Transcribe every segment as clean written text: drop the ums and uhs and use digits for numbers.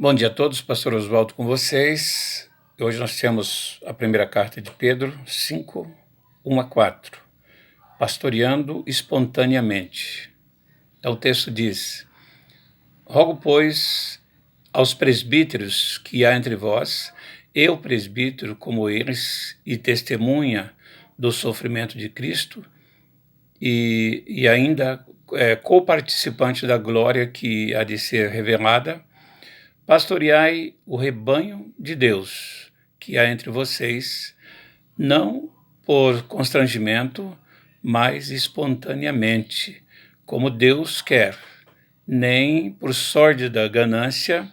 Bom dia a todos, pastor Oswaldo com vocês. Hoje nós temos a primeira carta de Pedro 5, 1 a 4, pastoreando espontaneamente. Então o texto diz: Rogo, pois, aos presbíteros que há entre vós, eu presbítero como eles, e testemunha do sofrimento de Cristo, e ainda coparticipante da glória que há de ser revelada, pastoreai o rebanho de Deus, que há entre vocês, não por constrangimento, mas espontaneamente, como Deus quer, nem por sórdida ganância,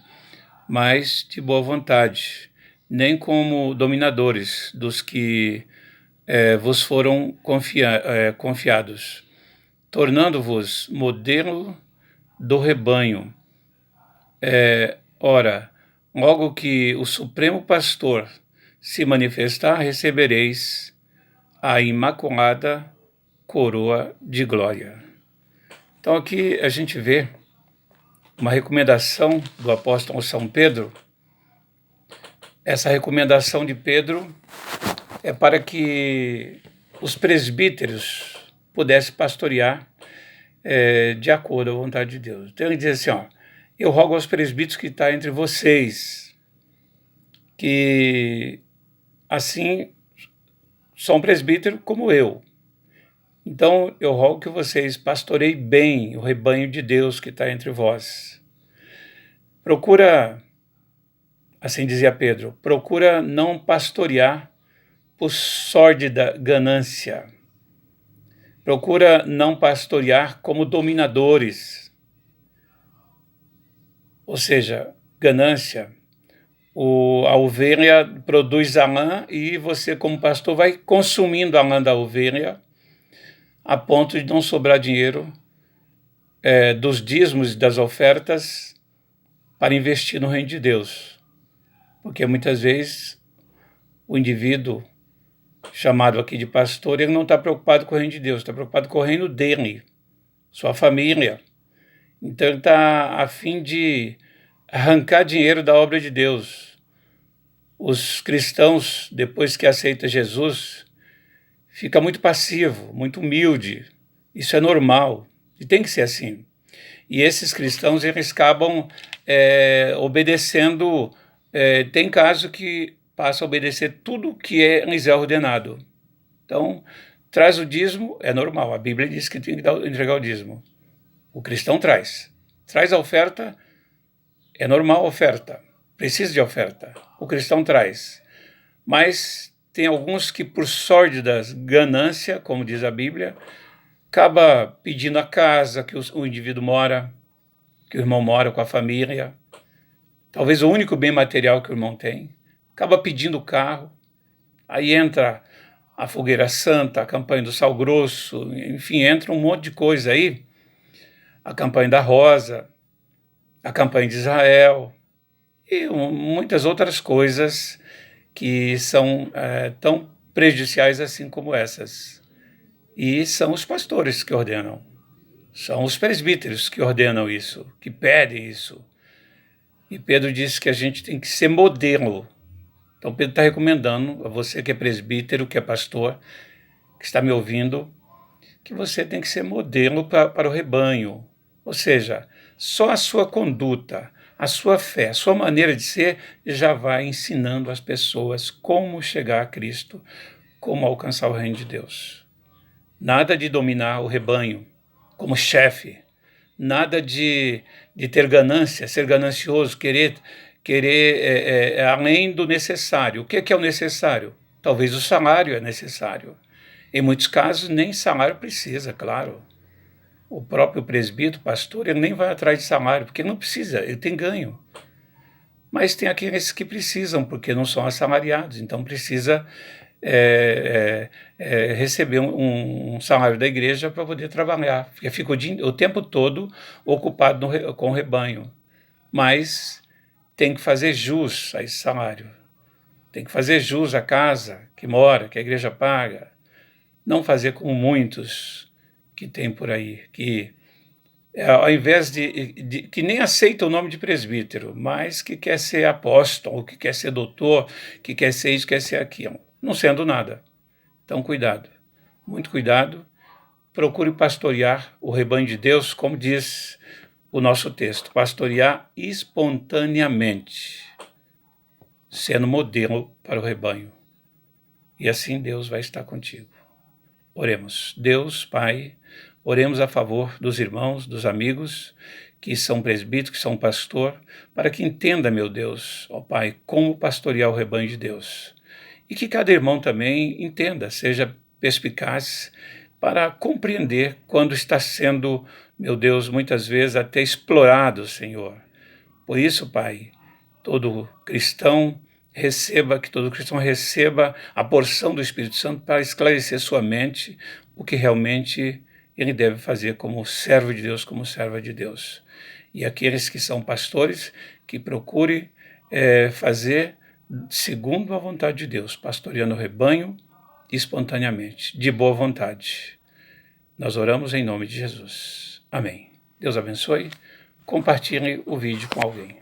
mas de boa vontade, nem como dominadores dos que vos foram confiados, tornando-vos modelo do rebanho. Ora, logo que o Supremo Pastor se manifestar, recebereis a imaculada coroa de glória. Então aqui a gente vê uma recomendação do apóstolo São Pedro. Essa recomendação de Pedro é para que os presbíteros pudessem pastorear de acordo à vontade de Deus. Então ele diz assim, eu rogo aos presbíteros que está entre vocês, que assim são presbíteros como eu. Então eu rogo que vocês pastoreiem bem o rebanho de Deus que está entre vós. Procura, assim dizia Pedro, procura não pastorear por sórdida ganância. Procura não pastorear como dominadores. Ou seja, ganância. A ovelha produz a lã e você, como pastor, vai consumindo a lã da ovelha a ponto de não sobrar dinheiro dos dízimos e das ofertas para investir no reino de Deus. Porque muitas vezes o indivíduo chamado aqui de pastor, ele não está preocupado com o reino de Deus, está preocupado com o reino dele, sua família. Então ele está a fim de arrancar dinheiro da obra de Deus. Os cristãos, depois que aceitam Jesus, ficam muito passivo, muito humilde. Isso é normal e tem que ser assim. E esses cristãos, eles acabam obedecendo, tem caso que passa a obedecer tudo que lhes é ordenado. Então, traz o dízimo, é normal, a Bíblia diz que tem que entregar o dízimo. O cristão traz. Traz a oferta, é normal a oferta, precisa de oferta. O cristão traz. Mas tem alguns que, por sórdida ganância, como diz a Bíblia, acaba pedindo a casa que o indivíduo mora, que o irmão mora com a família, talvez o único bem material que o irmão tem, acaba pedindo o carro, aí entra a fogueira santa, a campanha do sal grosso, enfim, entra um monte de coisa aí, a campanha da rosa, a campanha de Israel e muitas outras coisas que são tão prejudiciais assim como essas. E são os pastores que ordenam, são os presbíteros que ordenam isso, que pedem isso. E Pedro disse que a gente tem que ser modelo. Então Pedro está recomendando a você que é presbítero, que é pastor, que está me ouvindo, que você tem que ser modelo para o rebanho. Ou seja, só a sua conduta, a sua fé, a sua maneira de ser já vai ensinando as pessoas como chegar a Cristo, como alcançar o reino de Deus. Nada de dominar o rebanho como chefe, nada de ter ganância, ser ganancioso, querer além do necessário. O que é o necessário? Talvez o salário é necessário. Em muitos casos, nem salário precisa, claro. O próprio presbítero, pastor, ele nem vai atrás de salário, porque não precisa, ele tem ganho. Mas tem aqueles que precisam, porque não são assalariados, então precisa receber um salário da igreja para poder trabalhar. Porque fica o tempo todo ocupado com o rebanho. Mas tem que fazer jus a esse salário. Tem que fazer jus à casa que mora, que a igreja paga. Não fazer como muitos que tem por aí, que ao invés que nem aceita o nome de presbítero, mas que quer ser apóstolo, que quer ser doutor, que quer ser isso, quer ser aquilo, não sendo nada. Então, cuidado, muito cuidado. Procure pastorear o rebanho de Deus, como diz o nosso texto, pastorear espontaneamente, sendo modelo para o rebanho. E assim Deus vai estar contigo. Oremos. Deus, Pai, oremos a favor dos irmãos, dos amigos que são presbíteros, que são pastor, para que entenda, meu Deus, ó Pai, como pastorear o rebanho de Deus. E que cada irmão também entenda, seja perspicaz para compreender quando está sendo, meu Deus, muitas vezes até explorado, Senhor. Por isso, Pai, todo cristão que todo cristão receba a porção do Espírito Santo para esclarecer sua mente o que realmente ele deve fazer como servo de Deus, como serva de Deus. E aqueles que são pastores, que procure fazer segundo a vontade de Deus, pastoreando o rebanho espontaneamente, de boa vontade. Nós oramos em nome de Jesus. Amém. Deus abençoe. Compartilhe o vídeo com alguém.